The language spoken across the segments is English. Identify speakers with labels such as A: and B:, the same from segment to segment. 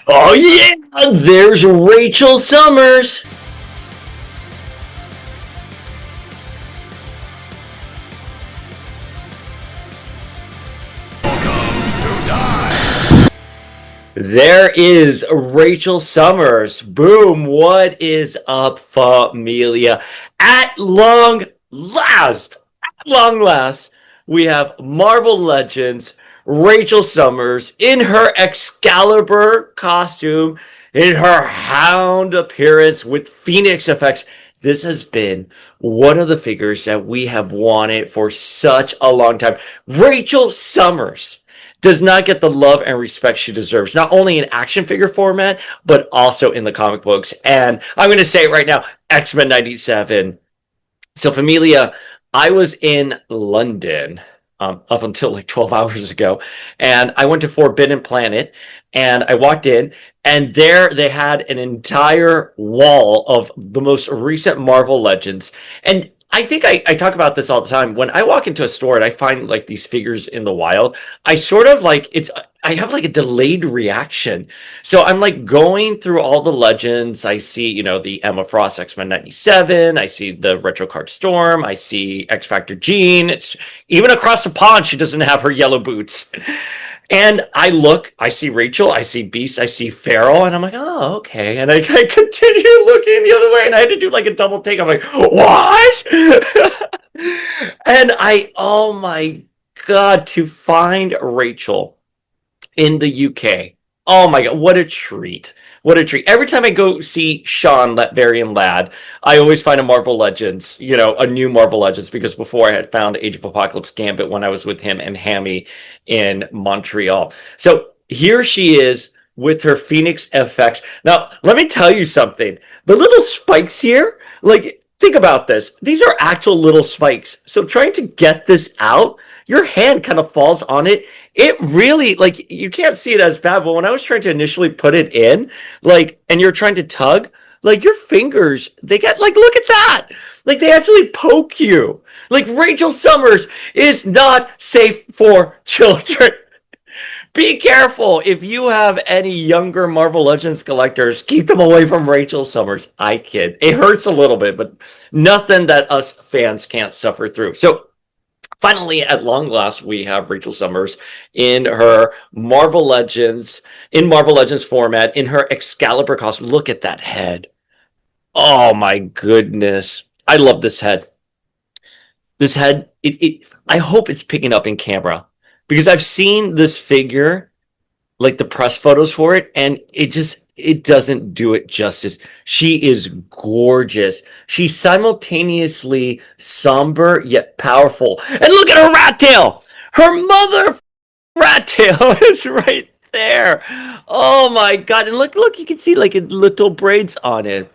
A: Oh yeah, there's Rachel Summers. There is Rachel Summers. Boom. What is up, familia? At long last, we have Marvel Legends Rachel Summers in her Excalibur costume, in her hound appearance with Phoenix effects. This has been one of the figures that we have wanted for such a long time. Rachel Summers does not get the love and respect she deserves, not only in action figure format, but also in the comic books. And I'm going to say it right now, X-Men 97. So, Familia, I was in London up until like 12 hours ago, and I went to Forbidden Planet, and I walked in, and there they had an entire wall of the most recent Marvel Legends. And I think I talk about this all the time. When I walk into a store and I find like these figures in the wild, I sort of like I have like a delayed reaction. So I'm like going through all the legends. I see, the Emma Frost X-Men 97. I see the Retro Card Storm. I see X Factor Jean. It's even across the pond, she doesn't have her yellow boots. And I look, I see Rachel, I see Beast, I see Farrell, and I'm like, oh, okay. And I continue looking the other way, and I had to do like a double take. I'm like, what? And oh my God, to find Rachel in the UK. Oh my God, what a treat. What a treat. Every time I go see Sean Latverian Lad, I always find a Marvel Legends, a new Marvel Legends, because before I had found Age of Apocalypse Gambit when I was with him and Hammy in Montreal. So here she is with her Phoenix FX. Now, let me tell you something. The little spikes here, like, think about this. These are actual little spikes. So trying to get this out, your hand kind of falls on it. It really, like, you can't see it as bad, but when I was trying to initially put it in, like, and you're trying to tug, like, your fingers, they get, like, look at that. Like, they actually poke you. Like, Rachel Summers is not safe for children. Be careful. If you have any younger Marvel Legends collectors, keep them away from Rachel Summers. I kid. It hurts a little bit, but nothing that us fans can't suffer through. So, finally, at long last, we have Rachel Summers in her Marvel Legends format, in her Excalibur costume. Look at that head. Oh my goodness. I love this head. This head, I hope it's picking up in camera, because I've seen this figure, like the press photos for it, and it doesn't do it justice. She is gorgeous. She's simultaneously somber yet powerful. And look at her rat tail. Her mother rat tail is right there. Oh my God. And look, you can see like little braids on it.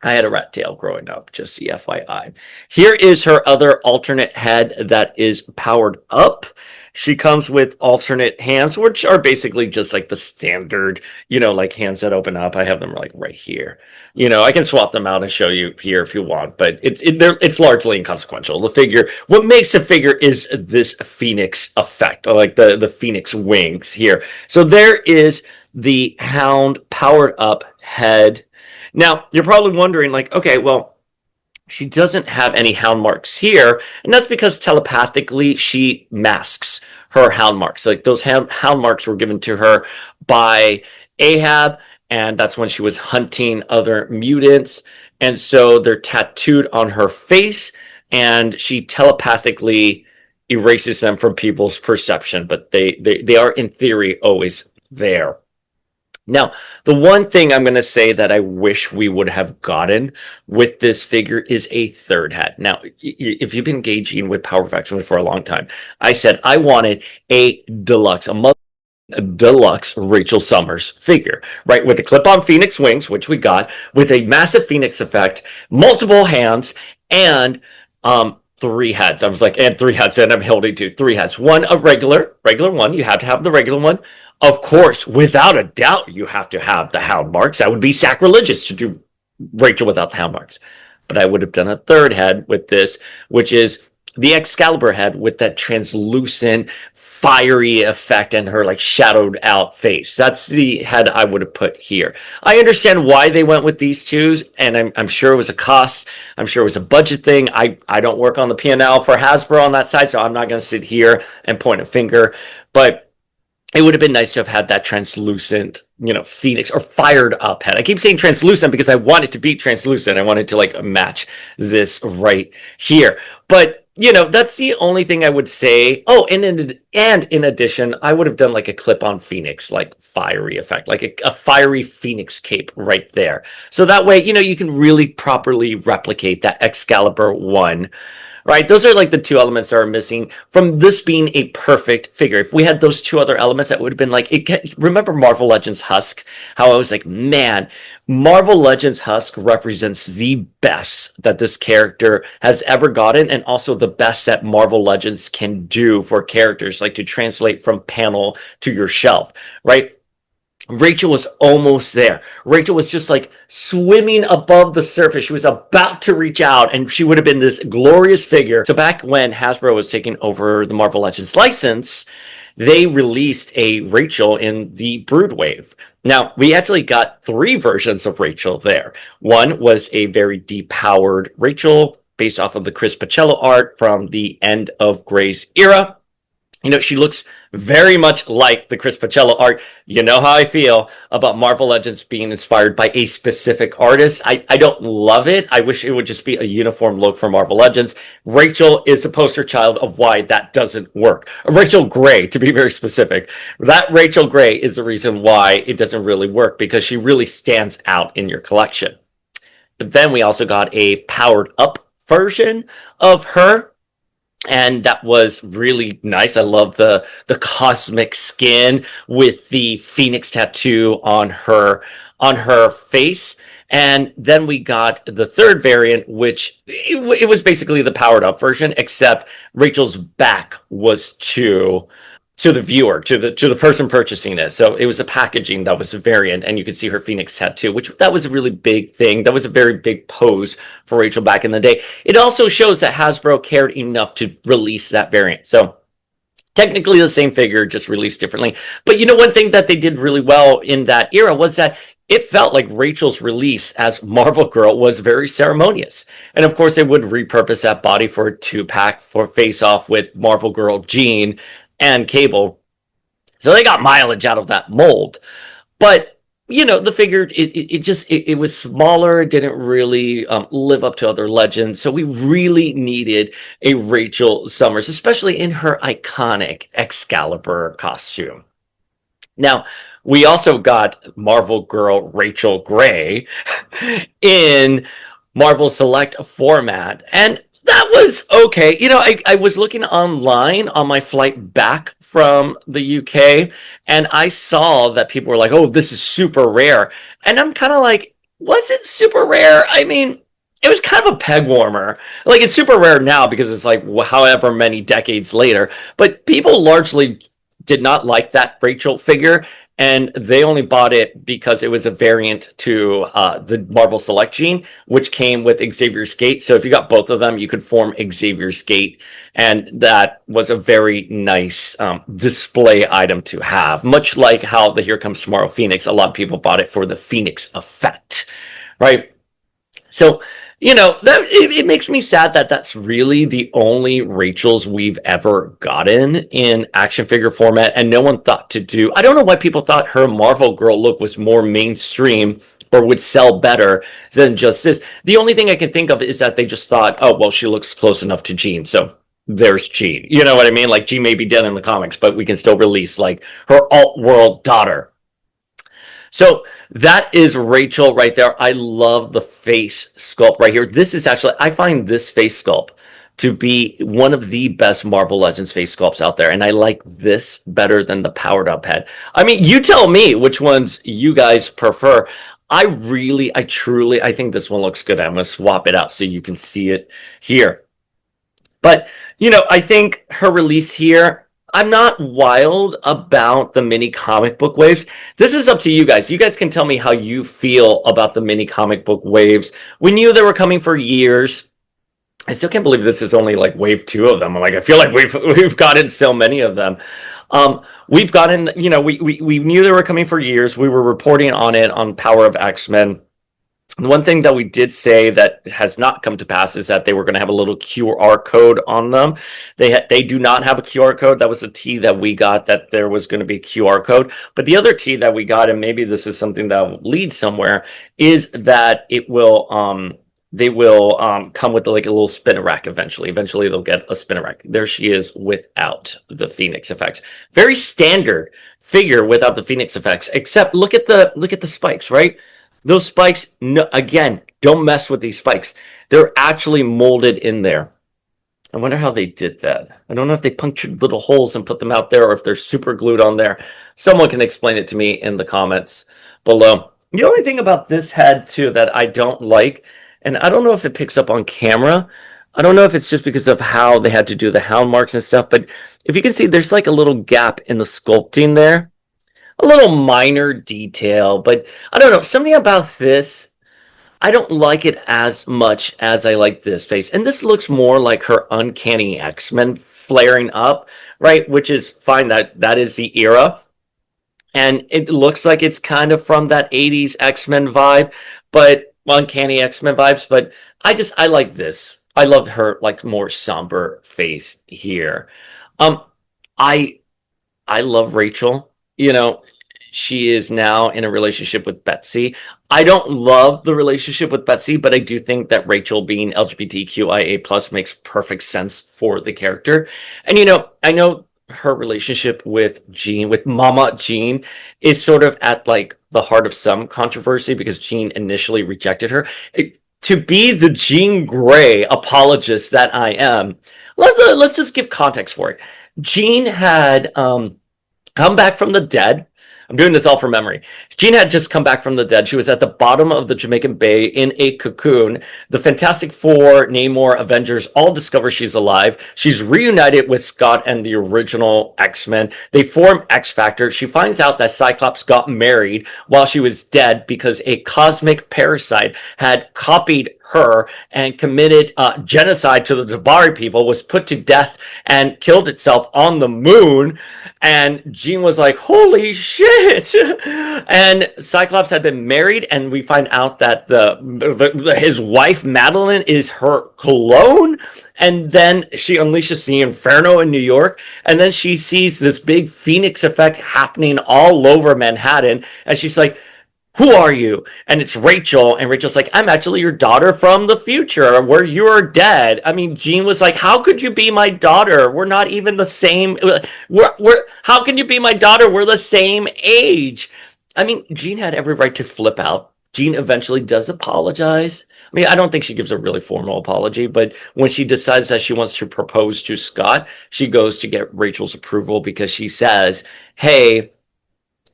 A: I had a rat tail growing up, just the FYI. Here is her other alternate head that is powered up. She comes with alternate hands, which are basically just like the standard, like hands that open up. I have them like right here. I can swap them out and show you here if you want, but it's largely inconsequential. The figure, what makes a figure is this Phoenix effect, like the Phoenix wings here. So there is the Hound powered up head. Now, you're probably wondering, like, okay, well, she doesn't have any hound marks here, and that's because telepathically she masks her hound marks. Like, those hound marks were given to her by Ahab, and that's when she was hunting other mutants, and so they're tattooed on her face, and she telepathically erases them from people's perception, but they are, in theory, always there. Now, the one thing I'm going to say that I wish we would have gotten with this figure is a third head. Now, if you've been engaging with Power of X-Men for a long time, I said I wanted a deluxe Rachel Summers figure, right? With the clip-on Phoenix wings, which we got, with a massive Phoenix effect, multiple hands, and three heads. I was like, and three heads, and I'm holding to three heads. One, a regular one. You have to have the regular one. Of course, without a doubt, you have to have the hound marks. That would be sacrilegious to do Rachel without the hound marks. But I would have done a third head with this, which is the Excalibur head with that translucent fiery effect and her like shadowed out face. That's the head I would have put here. I understand why they went with these two, and I'm sure it was a cost. I'm sure it was a budget thing. I don't work on the P&L for Hasbro on that side, so I'm not going to sit here and point a finger. But it would have been nice to have had that translucent, Phoenix or fired up head. I keep saying translucent because I want it to be translucent. I wanted to like match this right here. But, that's the only thing I would say. Oh, and in addition, I would have done like a clip-on Phoenix, like fiery effect, like a fiery Phoenix cape right there. So that way, you can really properly replicate that Excalibur 1. Right, those are like the two elements that are missing from this being a perfect figure. If we had those two other elements, that would have been like remember Marvel Legends Husk? How I was like, man, Marvel Legends Husk represents the best that this character has ever gotten, and also the best that Marvel Legends can do for characters, like to translate from panel to your shelf, right? Rachel was almost there. Rachel was just like swimming above the surface. She was about to reach out, and she would have been this glorious figure. So back when Hasbro was taking over the Marvel Legends license, they released a Rachel in the Brood Wave. Now, we actually got 3 versions of Rachel there. One was a very depowered Rachel based off of the Chris Pacello art from the end of Gray's era. She looks very much like the Chris Pacello art. You know how I feel about Marvel Legends being inspired by a specific artist. I don't love it. I wish it would just be a uniform look for Marvel Legends. Rachel is the poster child of why that doesn't work. Rachel Gray, to be very specific. That Rachel Gray is the reason why it doesn't really work, because she really stands out in your collection. But then we also got a powered up version of her, and that was really nice. I love the cosmic skin with the Phoenix tattoo on her face. And then we got the third variant, which it was basically the powered up version, except Rachel's back was to the viewer, to the person purchasing it. So it was a packaging that was a variant, and you could see her Phoenix tattoo, which that was a really big thing. That was a very big pose for Rachel back in the day. It also shows that Hasbro cared enough to release that variant. So technically the same figure, just released differently. But one thing that they did really well in that era was that it felt like Rachel's release as Marvel Girl was very ceremonious. And of course, they would repurpose that body for a 2-pack for face-off with Marvel Girl Jean and Cable. So they got mileage out of that mold. But, the figure, it was smaller. It didn't really live up to other legends. So we really needed a Rachel Summers, especially in her iconic Excalibur costume. Now, we also got Marvel Girl Rachel Gray in Marvel Select format. And that was okay. I was looking online on my flight back from the UK, and I saw that people were like, oh, this is super rare. And I'm kind of like, was it super rare? I mean, it was kind of a peg warmer. Like, it's super rare now because it's like however many decades later. But people largely did not like that Rachel figure, and they only bought it because it was a variant to the Marvel Select Gene, which came with Xavier's Gate. So if you got both of them, you could form Xavier's Gate, and that was a very nice display item to have. Much like how the Here Comes Tomorrow Phoenix, a lot of people bought it for the Phoenix effect, right? So, that it makes me sad that that's really the only Rachels we've ever gotten in action figure format, and no one thought to do. I don't know why people thought her Marvel Girl look was more mainstream or would sell better than just this. The only thing I can think of is that they just thought, oh, well, she looks close enough to Jean, so there's Jean. You know what I mean? Like, Jean may be dead in the comics, but we can still release like her alt-world daughter. So that is Rachel right there. I love the face sculpt right here. This is actually, I find this face sculpt to be one of the best Marvel Legends face sculpts out there. And I like this better than the powered up head. I mean, you tell me which ones you guys prefer. I think this one looks good. I'm going to swap it out so you can see it here. But, I think her release here, I'm not wild about the mini comic book waves. This is up to you guys. You guys can tell me how you feel about the mini comic book waves. We knew they were coming for years. I still can't believe this is only like wave two of them. I'm like, I feel like we've gotten so many of them. We've gotten, we knew they were coming for years. We were reporting on it on Power of X-Men. The one thing that we did say that has not come to pass is that they were going to have a little QR code on them. They do not have a QR code. That was the tea that we got, that there was going to be a QR code. But the other tea that we got, and maybe this is something that will lead somewhere, is that it will they will come with like a little spinner rack eventually. Eventually, they'll get a spinner rack. There she is without the Phoenix effects. Very standard figure without the Phoenix effects. Except look at the spikes, right? Those spikes, no, again, don't mess with these spikes. They're actually molded in there. I wonder how they did that. I don't know if they punctured little holes and put them out there or if they're super glued on there. Someone can explain it to me in the comments below. The only thing about this head, too, that I don't like, and I don't know if it picks up on camera. I don't know if it's just because of how they had to do the hound marks and stuff, but if you can see, there's like a little gap in the sculpting there. A little minor detail, but I don't know. Something about this, I don't like it as much as I like this face. And this looks more like her Uncanny X-Men flaring up, right? Which is fine. That is the era. And it looks like it's kind of from that 80s X-Men vibe, but Uncanny X-Men vibes. But I like this. I love her like more somber face here. Um, I I love Rachel. She is now in a relationship with Betsy. I don't love the relationship with Betsy, but I do think that Rachel being LGBTQIA plus makes perfect sense for the character. And I know her relationship with Jean, with Mama Jean, is sort of at like the heart of some controversy because Jean initially rejected her. To be the Jean Grey apologist that I am, let's just give context for it. Jean had come back from the dead. I'm doing this all from memory. Jean had just come back from the dead. She was at the bottom of the Jamaican Bay in a cocoon. The Fantastic Four, Namor, Avengers all discover she's alive. She's reunited with Scott and the original X-Men. They form X-Factor. She finds out that Cyclops got married while she was dead because a cosmic parasite had copied her and committed genocide to the Jabari people, was put to death and killed itself on the moon. And Jean was like, holy shit. And Cyclops had been married, and we find out that his wife Madeline is her clone. And then she unleashes the Inferno in New York, and then she sees this big Phoenix effect happening all over Manhattan, and she's like, who are you? And it's Rachel. And Rachel's like, I'm actually your daughter from the future where you're dead. I mean, Jean was like, how could you be my daughter? We're not even the same. How can you be my daughter? We're the same age. I mean, Jean had every right to flip out. Jean eventually does apologize. I mean, I don't think she gives a really formal apology, but when she decides that she wants to propose to Scott, she goes to get Rachel's approval because she says, hey,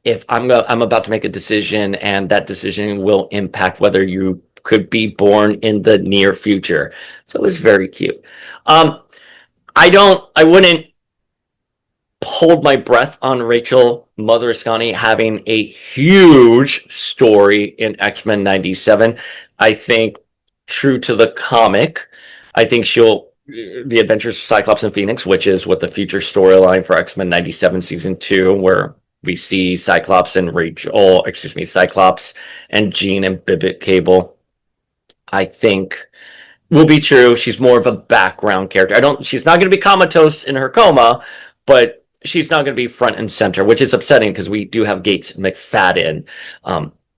A: if I'm about to make a decision, and that decision will impact whether you could be born in the near future. So it was very cute. I wouldn't hold my breath on Rachel Mother Ascani having a huge story in X-Men 97. I think, true to the comic, I think the Adventures of Cyclops and Phoenix, which is what the future storyline for X-Men 97 season 2, where we see Cyclops and Cyclops and Jean and Bibbit Cable, I think will be true. She's more of a background character. She's not going to be comatose in her coma, but she's not going to be front and center, which is upsetting because we do have Gates McFadden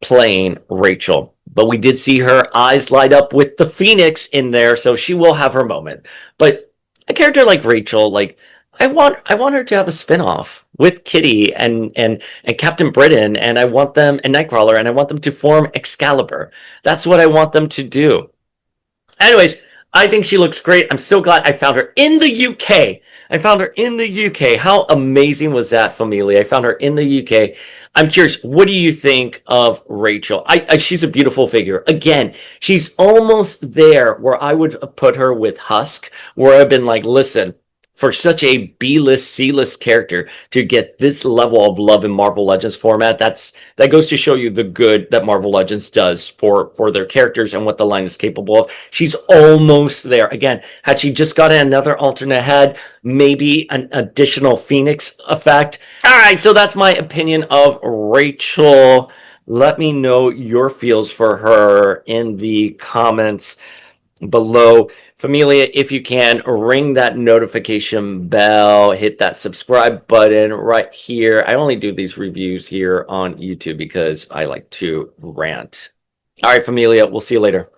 A: playing Rachel. But we did see her eyes light up with the Phoenix in there, so she will have her moment. But a character like Rachel, like, I want her to have a spinoff with Kitty and Captain Britain, and I want them, and Nightcrawler, and I want them to form Excalibur. That's what I want them to do. Anyways, I think she looks great. I'm so glad I found her in the UK. How amazing was that, Familia? I found her in the UK. I'm curious, what do you think of Rachel? She's a beautiful figure. Again, she's almost there where I would put her with Husk, where I've been like, listen, for such a B-list, C-list character to get this level of love in Marvel Legends format, that goes to show you the good that Marvel Legends does for their characters and what the line is capable of. She's almost there. Again, had she just got another alternate head, maybe an additional Phoenix effect. All right, so that's my opinion of Rachel. Let me know your feels for her in the comments below. Familia, if you can, ring that notification bell, hit that subscribe button right here. I only do these reviews here on YouTube because I like to rant. All right, Familia, we'll see you later.